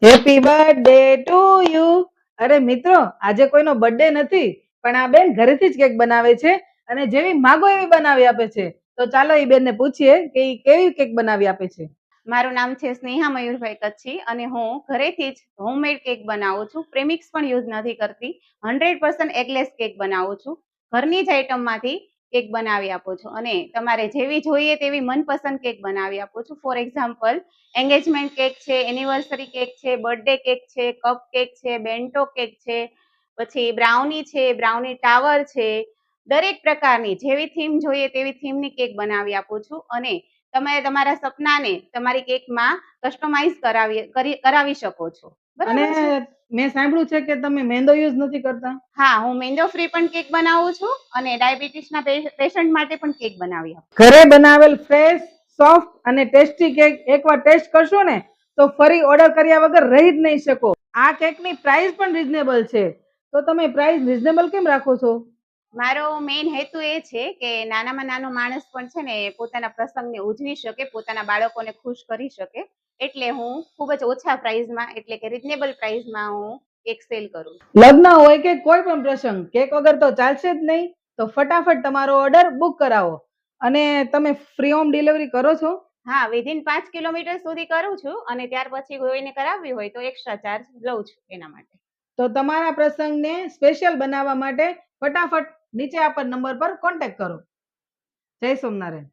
Happy birthday to you. અરે મિત્રો, આજે કોઈનો બર્થડે નથી, પણ આ બેન ઘરેથી જ કેક બનાવે છે અને જેવી માગો એવી બનાવી આપે છે. તો ચાલો એ બેનને પૂછીએ કે ઈ કેવી કેક બનાવી આપે છે. મારું નામ છે સ્નેહા મયુરભાઈ કચ્છી અને હું ઘરેથી જ હોમમેડ કેક બનાવું છું. પ્રેમિક્સ પણ યુઝ નથી કરતી. 100% એગલેસ કેક બનાવું છું. ઘરની જ આઈટમમાંથી કેક બનાવી આપું છું અને તમારે જેવી જોઈએ તેવી મનપસંદ કેક બનાવી આપું છું. ફોર એક્ઝામ્પલ, એન્ગેજમેન્ટ કેક છે, એનિવર્સરી કેક છે, બર્થડે કેક છે, કપ કેક છે, બેન્ટો કેક છે, પછી બ્રાઉની છે, બ્રાઉની ટાવર છે. દરેક પ્રકારની જેવી થીમ જોઈએ તેવી થીમની કેક બનાવી આપું છું અને તમે તમારા સપનાને તમારી કેકમાં કસ્ટમાઇઝ કરાવી શકો છો. અને બરાબર છે? મેં સાંભળ્યું છે કે તમે મેંદો યુઝ નથી કરતા. હા, હું મેંદો ફ્રી પણ કેક બનાવું છું અને ડાયાબિટીસના પેશન્ટ માટે પણ કેક બનાવી આપું. ઘરે બનાવેલ ફ્રેશ, સોફ્ટ અને ટેસ્ટી કેક એકવાર ટેસ્ટ કરશો ને તો ફરી ઓર્ડર કર્યા વગર રહી જ નહીં શકો. આ કેકની પ્રાઇસ પણ રીઝનેબલ છે. તો તમે પ્રાઇસ રીઝનેબલ કેમ રાખો છો? મારો મેઇન હેતુ એ છે કે નાનામાં નાનો માણસ પણ છે ને પોતાના પ્રસંગને ઉજવી શકે, પોતાના બાળકોને ખુશ કરી શકે. એટલે હું ખૂબ જ ઓછા પ્રાઇસમાં, એટલે કે રીઝનેબલ પ્રાઇસમાં હું કેક સેલ કરું છું. લગ્ન હોય કે કોઈ પણ પ્રસંગ, કેક વગર તો ચાલશે જ નહીં. તો ફટાફટ તમારો ઓર્ડર બુક કરાવો. અને તમે ફ્રી હોમ ડિલિવરી કરો છો? હા, વિધિન 5 કિલોમીટર સુધી કરું છું અને ત્યાર પછી કોઈને કરાવવી હોય તો એક્સ્ટ્રા ચાર્જ લઉં છું એના માટે. તો તમારા પ્રસંગને સ્પેશિયલ બનાવવા માટે ફટાફટ નીચે આપેલ નંબર પર કોન્ટેક્ટ કરો. જય સોમનારાયણ.